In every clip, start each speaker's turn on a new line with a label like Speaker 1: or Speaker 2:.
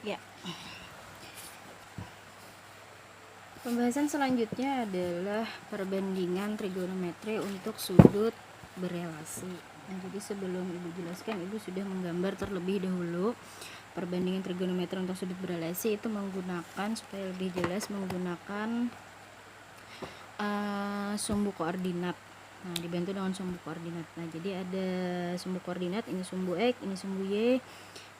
Speaker 1: Ya, pembahasan selanjutnya adalah perbandingan trigonometri untuk sudut berelasi. Nah, jadi sebelum Ibu jelaskan, Ibu sudah menggambar terlebih dahulu perbandingan trigonometri untuk sudut berelasi itu menggunakan, supaya lebih jelas, menggunakan sumbu koordinat. Nah, dibantu dengan sumbu koordinat. Nah, jadi ada sumbu koordinat, ini sumbu X, ini sumbu Y.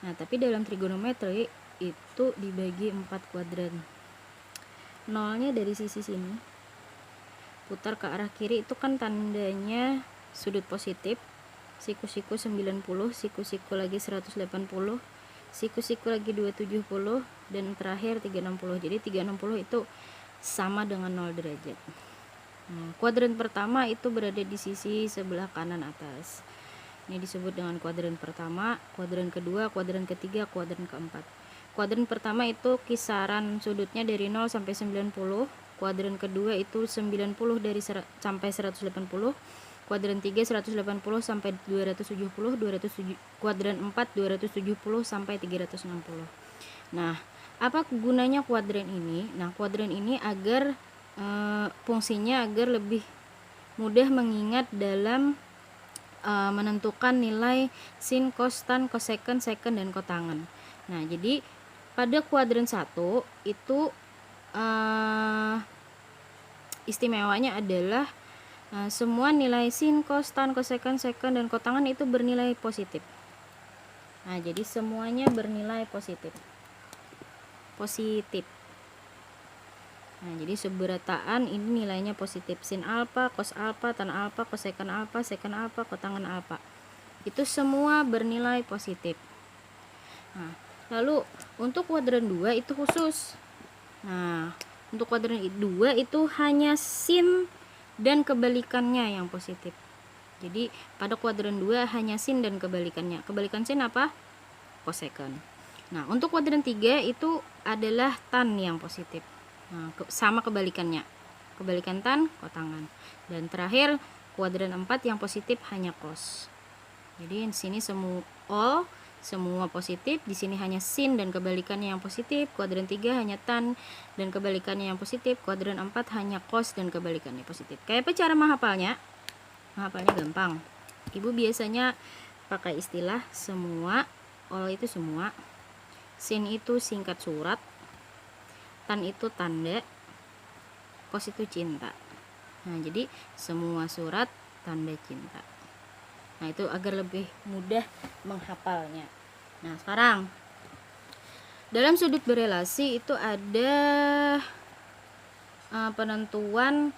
Speaker 1: Nah, tapi dalam trigonometri itu dibagi 4 kuadran. Nolnya dari sisi sini, putar ke arah kiri, itu kan tandanya sudut positif. Siku-siku 90, siku-siku lagi 180, siku-siku lagi 270, dan terakhir 360. Jadi 360 itu sama dengan 0 derajat. Nah, kuadran pertama itu berada di sisi sebelah kanan atas. Ini disebut dengan kuadran pertama, kuadran kedua, kuadran ketiga, kuadran keempat. Kuadran pertama itu kisaran sudutnya dari 0 sampai 90. Kuadran kedua itu 90 sampai 180. Kuadran 3 180 sampai 270, kuadran 4 270 sampai 360. Nah, apa gunanya kuadran ini? Nah, kuadran ini agar fungsinya agar lebih mudah mengingat dalam menentukan nilai sin, cos, tan, cosecant, secant, dan kotangan. Nah, jadi pada kuadran 1 itu istimewanya adalah semua nilai sin, cos, tan, cosecant, secant, dan kotangan itu bernilai positif. Nah, jadi semuanya bernilai positif. Nah, jadi seberataan ini nilainya positif. Sin alfa, cos alfa, tan alfa, cosecant alfa, secant alfa, kotangan alfa. Itu semua bernilai positif. Nah, lalu untuk kuadran 2 itu khusus. Nah, untuk kuadran 2 itu hanya sin dan kebalikannya yang positif. Jadi pada kuadran 2 hanya sin dan kebalikannya. Kebalikan sin apa? Cosecant. Nah, untuk kuadran 3 itu adalah tan yang positif. Nah, sama kebalikannya. Kebalikan tan, kotangan. Dan terakhir kuadran 4 yang positif hanya cos. Jadi di sini semua positif, di sini hanya sin dan kebalikannya yang positif. Kuadran 3 hanya tan dan kebalikannya yang positif. Kuadran 4 hanya cos dan kebalikannya positif. Kayak apa cara menghafalnya? Menghafalnya gampang. Ibu biasanya pakai istilah semua, itu semua, sin itu singkat surat, tan itu tanda, cos itu cinta. Nah, jadi semua surat tanda cinta. Nah, itu agar lebih mudah menghafalnya. Nah, sekarang dalam sudut berelasi itu ada penentuan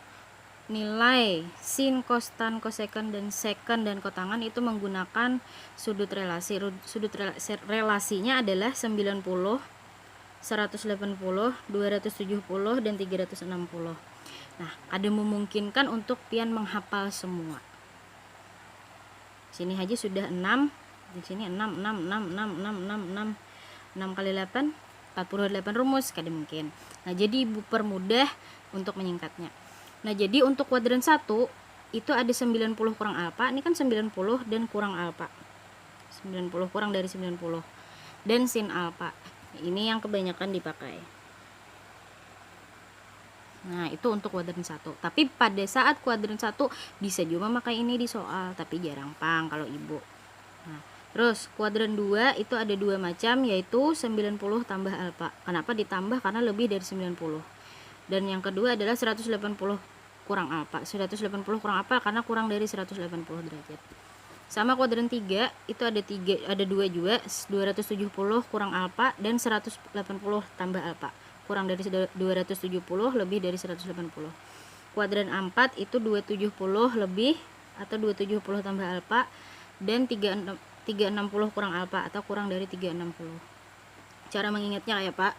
Speaker 1: nilai sin, cos, tan, cosecant, dan secant, dan kotangan itu menggunakan sudut relasi. Sudut relasinya adalah 90, 180, 270, dan 360. Nah, ada memungkinkan untuk pian menghafal semua. Sini aja sudah 6, di sini 6 kali 8 48 rumus kada mungkin. Nah, jadi Ibu permudah untuk menyingkatnya. Nah, jadi untuk kuadran 1 itu ada 90 kurang alfa. Ini kan 90 dan kurang alfa. 90 kurang dari 90 dan sin alfa. Ini yang kebanyakan dipakai. Nah, itu untuk kuadran 1. Tapi pada saat kuadran 1 bisa juga memakai ini di soal, tapi jarang pang kalau Ibu. Nah, terus kuadran 2 itu ada 2 macam, yaitu 90 tambah alfa. Kenapa ditambah? Karena lebih dari 90. Dan yang kedua adalah 180 kurang alfa. 180 kurang alfa karena kurang dari 180 derajat. Sama kuadran 3 itu ada 2 juga, 270 kurang alfa dan 180 tambah alfa. Kurang dari 270 lebih dari 180. Kuadran 4 itu 270 lebih atau 270 tambah alfa dan 360 kurang alfa atau kurang dari 360. Cara mengingatnya kayak Pak.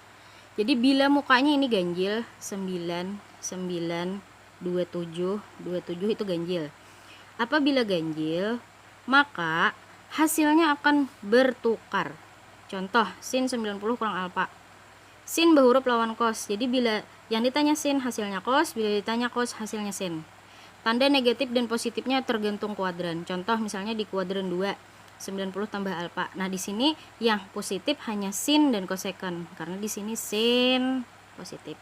Speaker 1: Jadi bila mukanya ini ganjil 9, 9, 27, 27 itu ganjil. Apabila ganjil, maka hasilnya akan bertukar. Contoh, sin 90 kurang alfa. Sin berhuruf lawan cos. Jadi bila yang ditanya sin hasilnya cos, bila ditanya cos hasilnya sin. Tanda negatif dan positifnya tergantung kuadran. Contoh misalnya di kuadran 2 90 tambah alfa. Nah, di sini yang positif hanya sin dan kosekon karena di sini sin positif.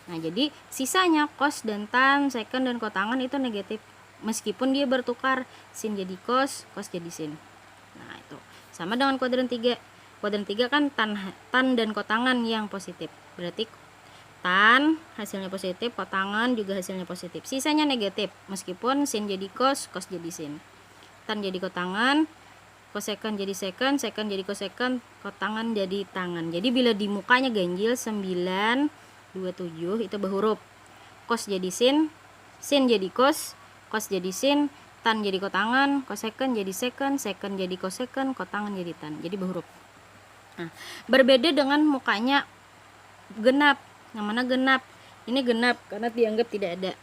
Speaker 1: Nah, jadi sisanya cos dan tan, sekon dan kotangan itu negatif. Meskipun dia bertukar, sin jadi cos jadi sin. Nah, itu. Sama dengan kuadran 3. Kuadran 3 kan tan dan kotangan yang positif. Berarti tan hasilnya positif, kotangan juga hasilnya positif. Sisanya negatif, meskipun sin jadi cos jadi sin. Tan jadi kotangan, kosekon jadi sekon jadi kosekon, kotangan jadi tangan. Jadi bila di mukanya ganjil 9, 27 itu berhuruf. Cos jadi sin jadi cos jadi sin, tan jadi kotangan, kosekon jadi sekon jadi kosekon, kotangan jadi tan. Jadi berhuruf. Nah, berbeda dengan mukanya genap. Yang mana genap? Ini genap karena dianggap tidak ada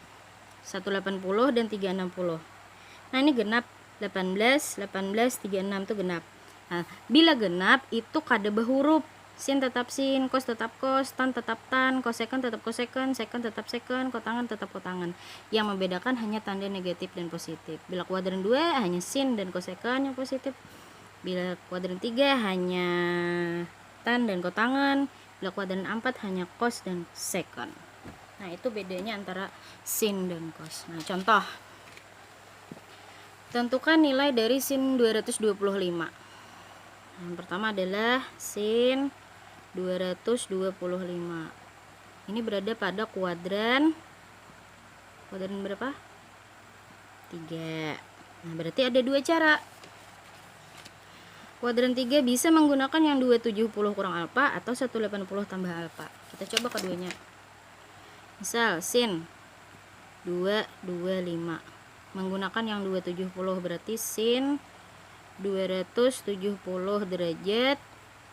Speaker 1: 180 dan 360. Nah, ini genap 18, 36 itu genap. Nah, bila genap itu kada berhuruf. Sin tetap sin, cos tetap cos, tan tetap tan, kosekon tetap kosekon, sekon tetap sekon, kotangan tetap kotangan. Yang membedakan hanya tanda negatif dan positif. Bila kuadran 2 hanya sin dan kosekon yang positif. Bila kuadran 3 hanya tan dan kotangan. Bila kuadran 4 hanya cos dan sekon. Nah, itu bedanya antara sin dan cos. Nah, contoh. Tentukan nilai dari sin 225. Yang pertama adalah sin 225. Ini berada pada kuadran berapa? 3. Nah, berarti ada dua cara. Kuadran 3 bisa menggunakan yang 270 kurang alfa atau 180 tambah alfa. Kita coba keduanya. Misal sin 225 menggunakan yang 270 berarti sin 270 derajat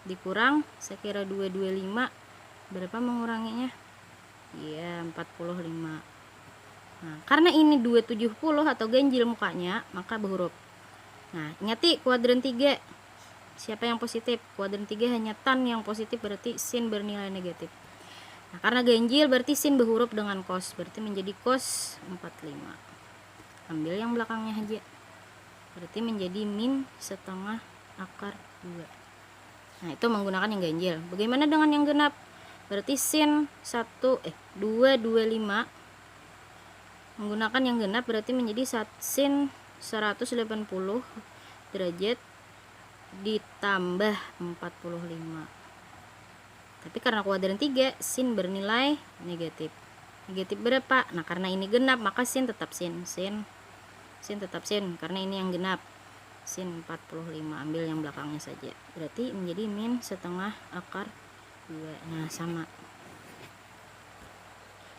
Speaker 1: dikurang saya kira 225 berapa menguranginya? Iya, 45. Nah, karena ini 270 atau ganjil mukanya, maka berhuruf. Nah, ingati kuadran 3. Siapa yang positif? Kuadran 3 hanya tan yang positif, berarti sin bernilai negatif. Nah, karena ganjil berarti sin berhuruf dengan cos, berarti menjadi cos 45. Ambil yang belakangnya aja. Berarti menjadi min setengah akar 2. Nah, itu menggunakan yang ganjil. Bagaimana dengan yang genap? Berarti sin 225 menggunakan yang genap berarti menjadi sin 180 derajat ditambah 45. Tapi karena kuadran 3 sin bernilai negatif. Negatif berapa? Nah, karena ini genap maka sin tetap sin tetap sin karena ini yang genap. Sin 45, ambil yang belakangnya saja. Berarti menjadi min setengah akar 2. Nah, sama.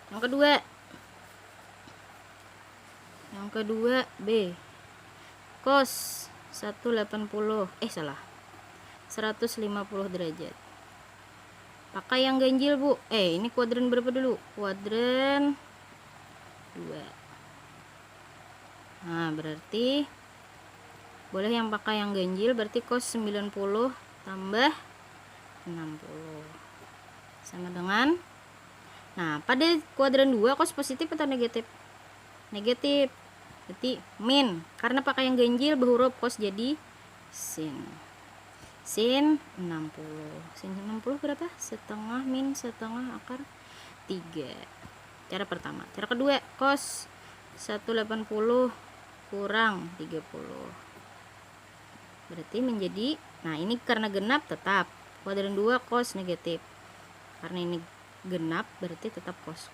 Speaker 1: Yang kedua B. Cos 180 150 derajat. Pakai yang ganjil, Bu. Ini kuadran berapa dulu? Kuadran 2. Nah, berarti boleh yang pakai yang ganjil, berarti cos 90 tambah 60 sama dengan, nah, pada kuadran 2 cos positif atau negatif? Negatif. Berarti min, karena pakai yang ganjil berhuruf cos jadi sin 60. Sin 60 berapa? Setengah min setengah akar 3. Cara pertama. Cara kedua, cos 180 kurang 30. Berarti menjadi, nah ini karena genap tetap kuadran 2 cos negatif. Karena ini genap berarti tetap cos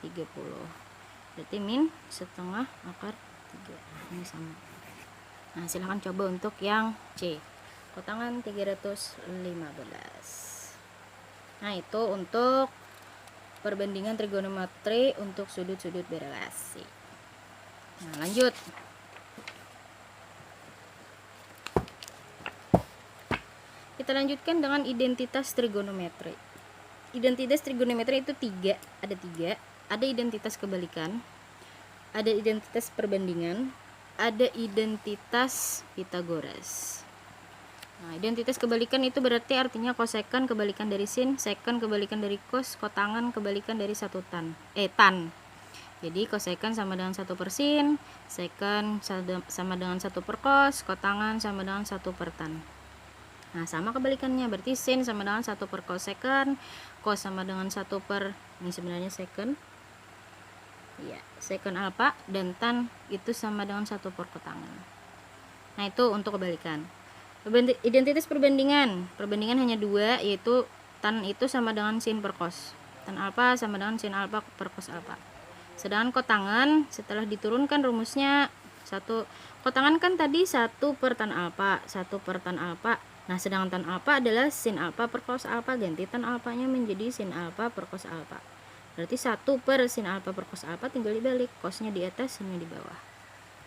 Speaker 1: 30. Berarti min setengah akar 3. Ini sama. Nah, silahkan coba untuk yang C. Kotangan 315. Nah, itu untuk perbandingan trigonometri untuk sudut-sudut berelasi. Nah, lanjut. Kita lanjutkan dengan identitas trigonometri. Identitas trigonometri itu 3, ada 3. Ada identitas kebalikan, ada identitas perbandingan, ada identitas Pythagoras. Nah, identitas kebalikan itu berarti artinya kosekon kebalikan dari sin, sekon kebalikan dari cos, kotangan kebalikan dari tan. Jadi kosekant sama dengan 1 per sin, sekant sama dengan 1 per cos, kotangan sama dengan 1 per tan. Nah, sama kebalikannya, berarti sin sama dengan 1 per kosekant, cos sama dengan 1 per, ini sebenarnya sekant, ya, sekant alfa, dan tan itu sama dengan 1 per kotangan. Nah, itu untuk kebalikan. Identitas perbandingan hanya 2, yaitu tan itu sama dengan sin per cos, tan alfa sama dengan sin alfa per cos alfa. Sedangkan kotangan setelah diturunkan rumusnya, kotangan kan tadi 1 per tan alfa, 1 per tan alfa. Nah, sedangkan tan alfa adalah sin alfa per cos alfa, ganti tan alfanya menjadi sin alfa per cos alfa. Berarti 1 per sin alfa per cos alfa tinggal dibalik, cosnya di atas, sinnya di bawah.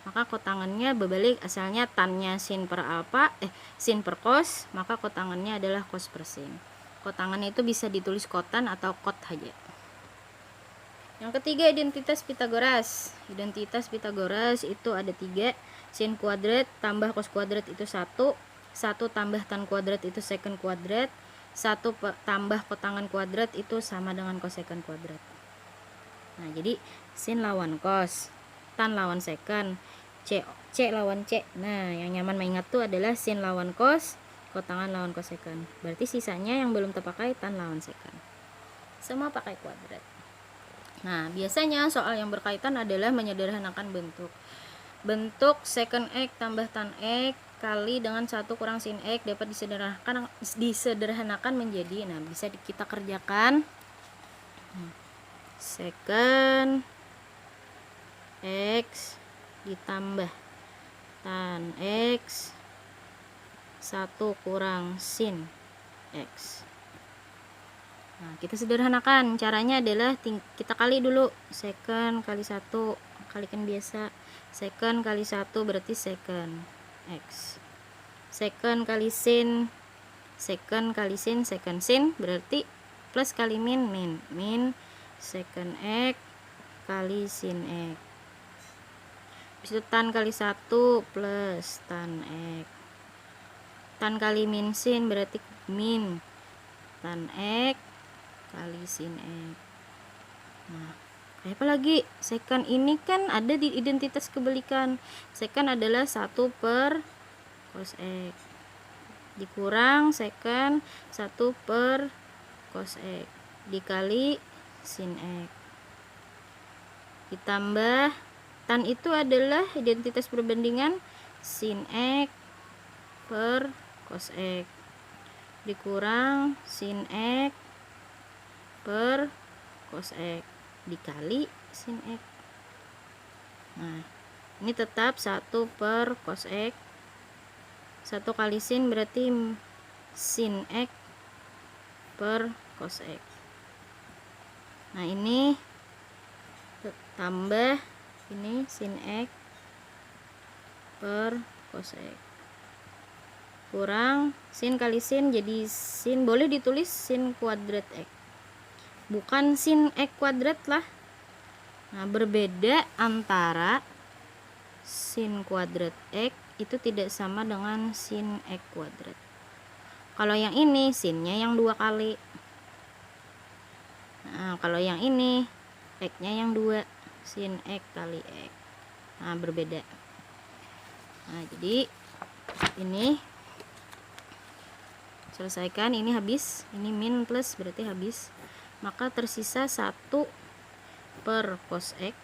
Speaker 1: Maka kotangannya berbalik, asalnya tannya sin per alfa, sin per cos, maka kotangannya adalah cos per sin. Kotangannya itu bisa ditulis kotan atau kot aja. Yang ketiga, identitas Pitagoras. Identitas Pitagoras itu ada 3. Sin kuadrat tambah cos kuadrat itu 1. 1 tambah tan kuadrat itu sekant kuadrat. 1 tambah kotangan kuadrat itu sama dengan kosekant kuadrat. Nah, jadi sin lawan cos, tan lawan sekant, C lawan C. Nah, yang nyaman mengingat tuh adalah sin lawan cos, kotangan lawan kosekant. Berarti sisanya yang belum terpakai tan lawan sekant. Semua pakai kuadrat. Nah, biasanya soal yang berkaitan adalah menyederhanakan bentuk. Bentuk secant x tambah tan x kali dengan 1 kurang sin x dapat disederhanakan menjadi, nah bisa kita kerjakan secant x ditambah tan x 1 kurang sin x. Nah, kita sederhanakan. Caranya adalah kita kali dulu. Secant kali 1, kalikan biasa. Secant kali 1 berarti secant x. Secant kali sin, secant kali sin, secant sin berarti plus kali min, min secant x kali sin x. Habis itu tan kali 1 plus tan x. Tan kali min sin berarti min tan x kali sin x. Nah, kayak apa lagi? Secant ini kan ada di identitas kebalikan. Secant adalah 1 per cos x dikurang secant 1 per cos x dikali sin x ditambah tan itu adalah identitas perbandingan sin x per cos x dikurang sin x per cos x dikali sin x. Nah, ini tetap 1 per cos x, 1 kali sin berarti sin x per cos x. Nah, ini tambah ini sin x per cos x kurang sin kali sin, jadi sin boleh ditulis sin kuadrat x, bukan sin x kuadrat lah. Nah, berbeda antara sin kuadrat x itu tidak sama dengan sin x kuadrat. Kalau yang ini sinnya yang 2 kali. Nah, kalau yang ini x-nya yang 2, sin x kali x. Nah, berbeda. Nah, jadi ini selesaikan, ini habis, ini min plus berarti habis, maka tersisa 1 per cos x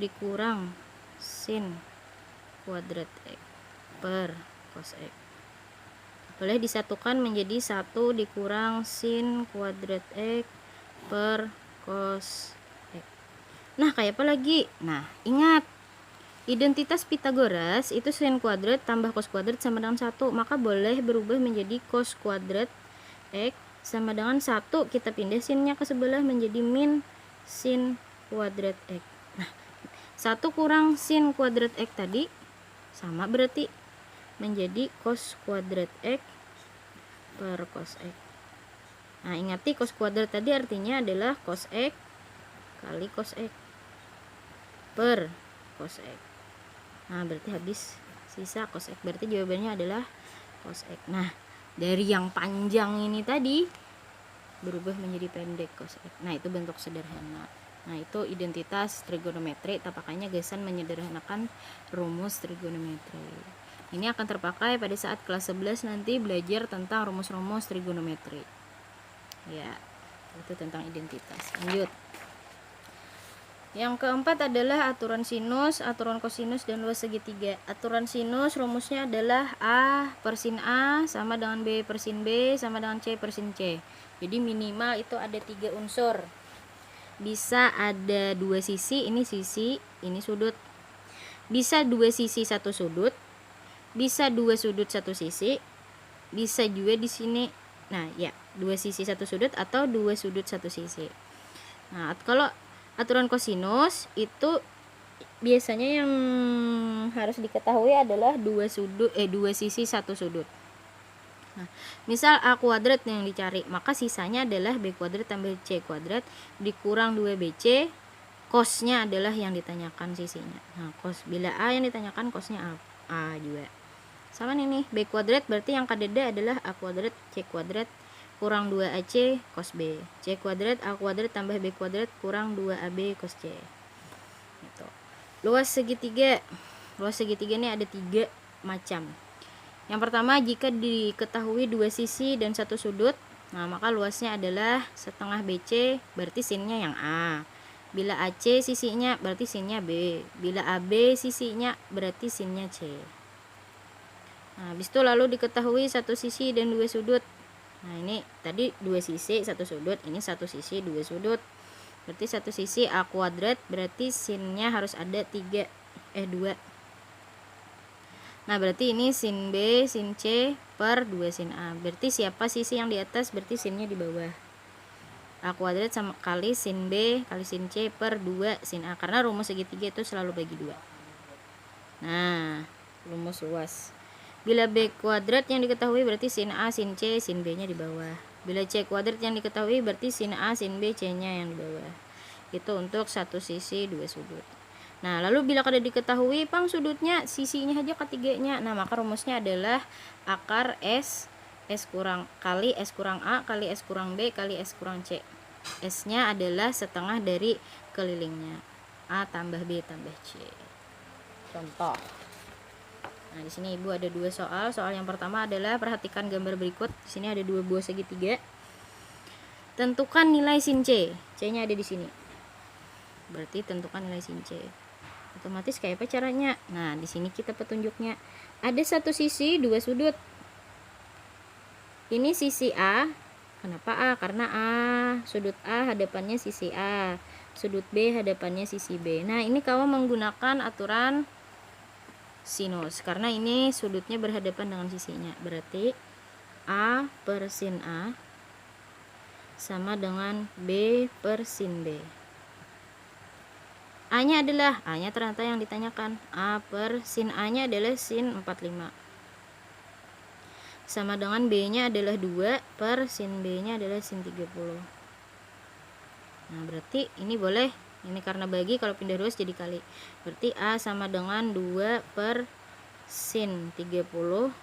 Speaker 1: dikurang sin kuadrat x per cos x, boleh disatukan menjadi 1 dikurang sin kuadrat x per cos x. Nah, kayak apa lagi? Nah, ingat identitas Pitagoras itu sin kuadrat tambah cos kuadrat sama dengan 1, maka boleh berubah menjadi cos kuadrat x sama dengan 1, kita pindah sinnya ke sebelah menjadi min sin kuadrat x. Nah, 1 kurang sin kuadrat x tadi sama berarti menjadi cos kuadrat x per cos x. Nah, ingati cos kuadrat tadi artinya adalah cos x kali cos x per cos x. Nah, berarti habis, sisa cos x, berarti jawabannya adalah cos x. Nah, dari yang panjang ini tadi berubah menjadi pendek cos x. Nah, itu bentuk sederhana. Nah, itu identitas trigonometri, tapakannya Gasan menyederhanakan rumus trigonometri. Ini akan terpakai pada saat kelas 11 nanti belajar tentang rumus-rumus trigonometri. Ya, itu tentang identitas. Lanjut. Yang keempat adalah aturan sinus, aturan kosinus, dan luas segitiga. Aturan sinus rumusnya adalah A per sin A sama dengan B per sin B sama dengan C per sin C. Jadi minimal itu ada 3 unsur. Bisa ada 2 sisi, ini sudut. Bisa 2 sisi 1 sudut. Bisa 2 sudut 1 sisi. Bisa juga di sini. Nah, ya, 2 sisi 1 sudut atau 2 sudut 1 sisi. Nah, kalau aturan kosinus itu biasanya yang harus diketahui adalah 2 sisi 1 sudut. Nah, misal A kuadrat yang dicari, maka sisanya adalah B kuadrat tambah C kuadrat dikurang 2BC. Cosnya adalah yang ditanyakan sisinya. Nah, cos, bila A yang ditanyakan, cosnya A juga. Sama nih, B kuadrat berarti yang kadeda adalah A kuadrat C kuadrat kurang 2AC cos B. C kuadrat A kuadrat tambah B kuadrat kurang 2AB cos C. Gitu. Luas segitiga. Luas segitiga ini ada 3 macam. Yang pertama, jika diketahui 2 sisi dan 1 sudut, nah maka luasnya adalah setengah BC, berarti sinnya yang A. Bila AC sisinya berarti sinnya B. Bila AB sisinya berarti sinnya C. Nah, habis itu lalu diketahui 1 sisi dan 2 sudut. Nah, ini tadi 2 sisi 1 sudut, ini 1 sisi 2 sudut. Berarti 1 sisi A kuadrat, berarti sinnya harus ada 2. Nah, berarti ini sin B, sin C per 2 sin A. Berarti siapa sisi yang di atas, berarti sinnya di bawah. A kuadrat sama kali sin B kali sin C per 2 sin A. Karena rumus segitiga itu selalu bagi 2. Nah, rumus luas. Bila B kuadrat yang diketahui berarti sin A, sin C, sin B-nya di bawah. Bila C kuadrat yang diketahui berarti sin A, sin B, C-nya yang di bawah. Itu untuk 1 sisi 2 sudut. Nah, lalu bila kada diketahui pang sudutnya, sisinya aja ketiganya. Nah, maka rumusnya adalah akar S kurang kali S kurang A kali S kurang B kali S kurang C. S-nya adalah setengah dari kelilingnya. A tambah B tambah C. Contoh. Nah, di sini Ibu ada 2 soal. Soal yang pertama adalah perhatikan gambar berikut. Di sini ada 2 buah segitiga. Tentukan nilai sin C. C-nya ada di sini. Berarti tentukan nilai sin C. Otomatis kayak apa caranya? Nah, di sini kita petunjuknya. Ada 1 sisi 2 sudut. Ini sisi A. Kenapa A? Karena sudut A hadapannya sisi A. Sudut B hadapannya sisi B. Nah, ini kawan menggunakan aturan sinus. Karena ini sudutnya berhadapan dengan sisinya. Berarti A per sin A sama dengan B per sin B. A-nya adalah, A-nya ternyata yang ditanyakan. A per sin A-nya adalah sin 45. Sama dengan B-nya adalah 2 per sin B-nya adalah sin 30. Nah, berarti ini boleh. Ini karena bagi, kalau pindah ruas jadi kali. Berarti A sama dengan 2 per sin 30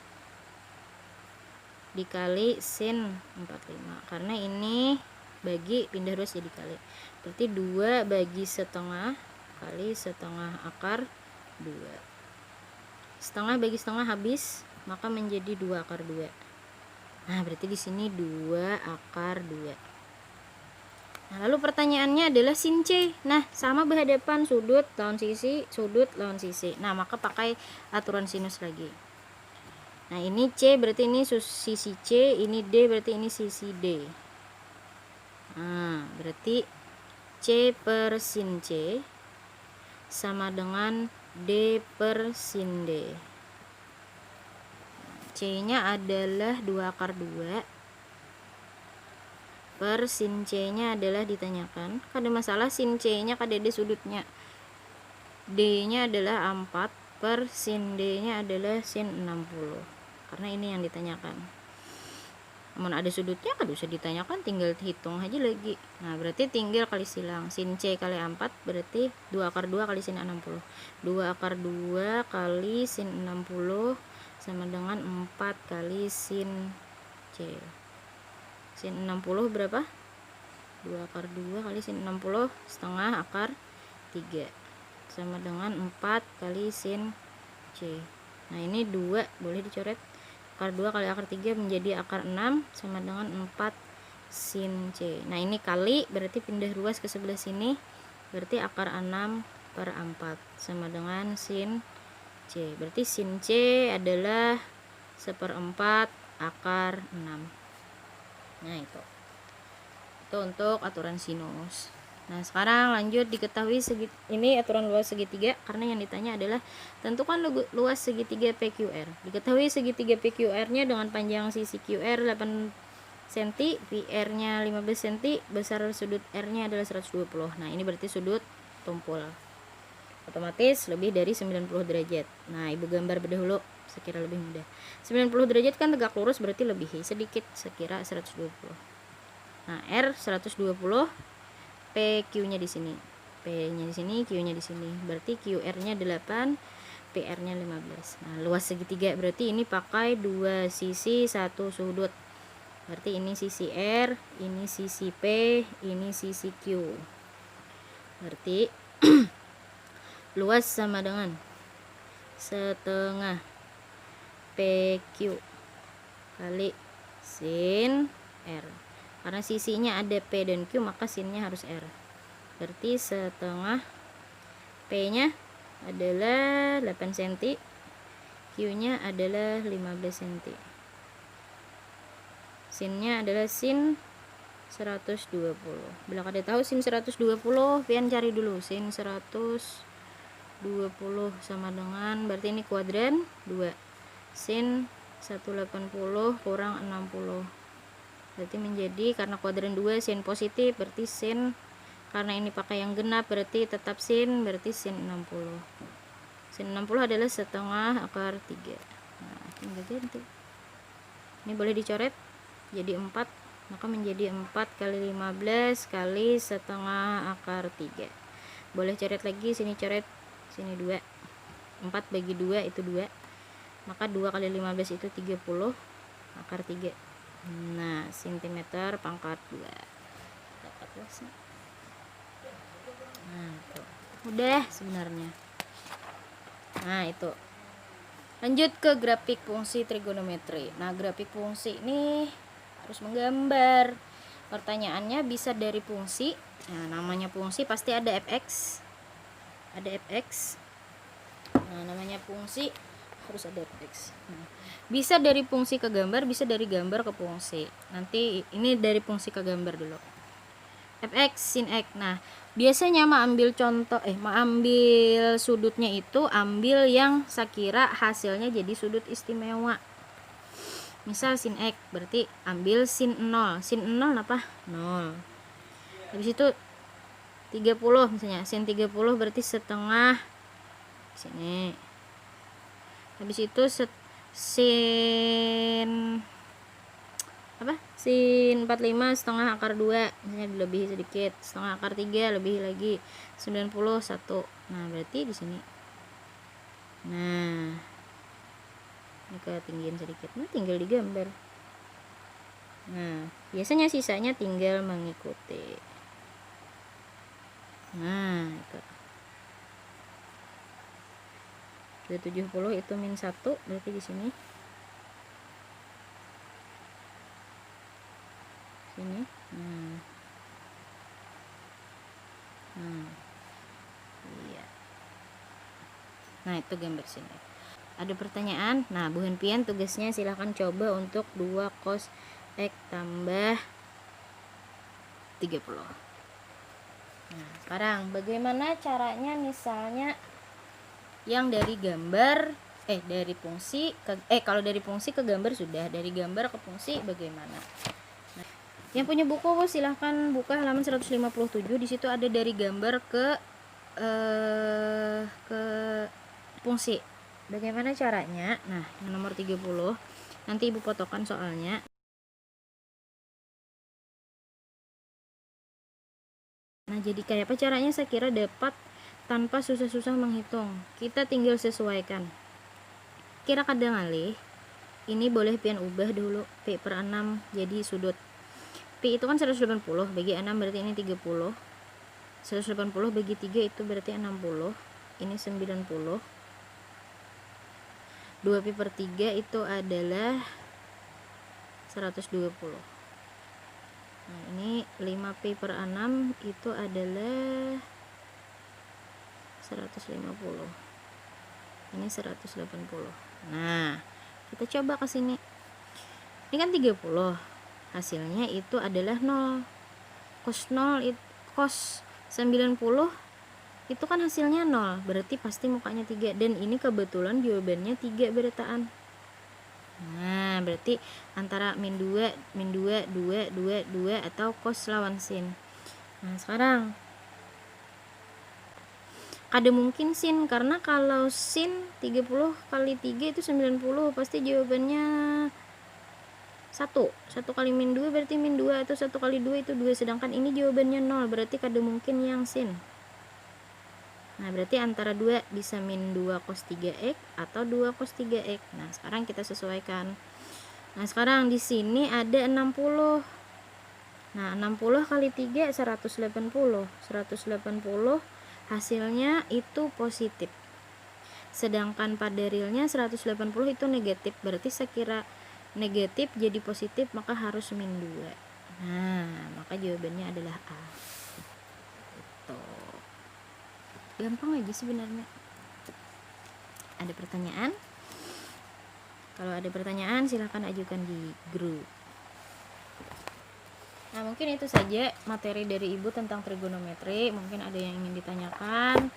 Speaker 1: dikali sin 45. Karena ini bagi, pindah ruas jadi kali. Berarti 2 bagi setengah kali setengah akar 2. Setengah bagi setengah habis, maka menjadi 2 akar 2. Nah, berarti di sini 2 akar 2. Nah, lalu pertanyaannya adalah sin C. Nah, sama berhadapan, sudut lawan sisi, sudut lawan sisi. Nah, maka pakai aturan sinus lagi. Nah, ini C berarti ini sisi C, ini D berarti ini sisi D. Nah, berarti C per sin C sama dengan D per sin D. C-nya adalah 2 akar 2 per sin C-nya adalah ditanyakan. Kada masalah sin C-nya kada ada sudutnya. D-nya adalah 4 per sin D-nya adalah sin 60. Karena ini yang ditanyakan. Namun ada sudutnya kada usah ditanyakan, tinggal hitung aja lagi. Nah, berarti tinggal kali silang. Sin C kali 4 berarti 2 akar 2 kali sin 60. 2 akar 2 kali sin 60 sama dengan 4 kali sin C. Sin 60 berapa? 2 akar 2 kali sin 60 setengah akar 3 sama dengan 4 kali sin C. Nah ini 2 boleh dicoret, akar 2 kali akar 3 menjadi akar 6 sama dengan 4 sin C. Nah ini kali berarti pindah ruas ke sebelah sini, berarti akar 6 per 4 sama dengan sin C. Berarti sin C adalah 1/4 akar 6. Nah itu untuk aturan sinus. Nah sekarang lanjut, diketahui ini aturan luas segitiga, karena yang ditanya adalah tentukan luas segitiga PQR. Diketahui segitiga PQR nya dengan panjang sisi QR 8 cm, PR nya 15 cm, besar sudut R nya adalah 120. Nah ini berarti sudut tumpul, otomatis lebih dari 90 derajat. Nah ibu gambar dahulu sekira lebih mudah. 90 derajat kan tegak lurus, berarti lebih sedikit sekira 120. Nah R 120, PQ nya di sini, P nya di sini, Q nya di sini, berarti QR nya 8, PR nya 15. Nah luas segitiga berarti ini pakai dua sisi satu sudut, berarti ini sisi R, ini sisi P, ini sisi Q. Berarti luas sama dengan setengah PQ kali sin R. Karena sisinya ada P dan Q, maka sinnya harus R. Berarti setengah P nya adalah 8 cm, Q nya adalah 15 cm. Sinnya adalah sin 120. Bila kalian tahu sin 120, pian cari dulu sin 120 sama dengan, berarti ini kuadran 2. Sin 180 kurang 60. Berarti menjadi, karena kuadran 2 sin positif, berarti sin, karena ini pakai yang genap berarti tetap sin, berarti sin 60. Sin 60 adalah setengah akar 3. Nah tinggal ganti, ini boleh dicoret jadi 4, maka menjadi 4 kali 15 kali setengah akar 3. Boleh coret lagi, sini coret, sini 2, 4 bagi 2 itu 2, maka 2 kali 15 itu 30 akar 3. Nah sentimeter pangkat 2 dapat luasnya. Nah itu udah sebenarnya. Nah itu lanjut ke grafik fungsi trigonometri. Nah grafik fungsi ini harus menggambar. Pertanyaannya bisa dari fungsi. Nah namanya fungsi pasti ada fx, ada fx. Nah namanya fungsi harus ada fx. Nah, bisa dari fungsi ke gambar, bisa dari gambar ke fungsi. Nanti ini dari fungsi ke gambar dulu. Fx sin x. Nah biasanya ambil contoh, ambil sudutnya itu ambil yang sekira hasilnya jadi sudut istimewa. Misal sin x, berarti ambil sin 0. Sin 0 apa? 0. Habis itu 30 misalnya, sin 30 berarti setengah sini. Habis itu sin apa? Sin 45 setengah akar 2, misalnya lebih sedikit, setengah akar 3 lebih lagi 91. Nah, berarti di sini. Nah, ini ketinggian sedikit. Nah, tinggal digambar. Nah, biasanya sisanya tinggal mengikuti. Nah, itu. 270 itu min 1, berarti di sini. Sini. Iya. Nah, itu gambar sini. Ada pertanyaan? Nah, Bu Henpian tugasnya silahkan coba untuk 2 cos X tambah 30. Nah, sekarang bagaimana caranya misalnya yang dari gambar dari fungsi ke kalau dari fungsi ke gambar sudah, dari gambar ke fungsi bagaimana? Nah, yang punya buku silahkan buka halaman 157. Di situ ada dari gambar ke fungsi. Bagaimana caranya? Nah, yang nomor 30 nanti Ibu fotokan soalnya. Nah, jadi kayak apa caranya? Saya kira dapat tanpa susah-susah menghitung. Kita tinggal sesuaikan. Kira kadang alih. Ini boleh pian ubah dulu P/6 jadi sudut. Pi itu kan 180, bagi 6 berarti ini 30. 180 bagi 3 itu berarti 60. Ini 90. 2 Pi per 3 itu adalah 120. Nah, ini 5 Pi per 6 itu adalah 150. Ini 180. Nah, kita coba ke sini. Ini kan 30. Hasilnya itu adalah 0. Cos 0 cos 90 itu kan hasilnya 0, berarti pasti mukanya 3, dan ini kebetulan jawabannya 3 berataan. Nah, berarti antara min 2, 2, 2 atau cos lawan sin. Nah, sekarang ada mungkin sin, karena kalau sin 30 kali 3 itu 90, pasti jawabannya 1 kali min 2 berarti min 2, atau 1 kali 2 itu 2, sedangkan ini jawabannya 0, berarti kada mungkin yang sin. Nah, berarti antara 2 bisa min 2 cos 3x atau 2 cos 3x. Nah, sekarang kita sesuaikan. Nah, sekarang di sini ada 60. Nah, 60 kali 3 180. 180 hasilnya itu positif. Sedangkan pada realnya 180 itu negatif, berarti sekira negatif jadi positif maka harus min 2. Nah, maka jawabannya adalah A. Itu gampang aja sebenarnya. Ada pertanyaan? Kalau ada pertanyaan silahkan ajukan di grup. Nah, mungkin itu saja materi dari Ibu tentang trigonometri. Mungkin ada yang ingin ditanyakan,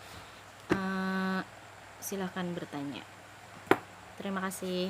Speaker 1: silahkan bertanya. Terima kasih.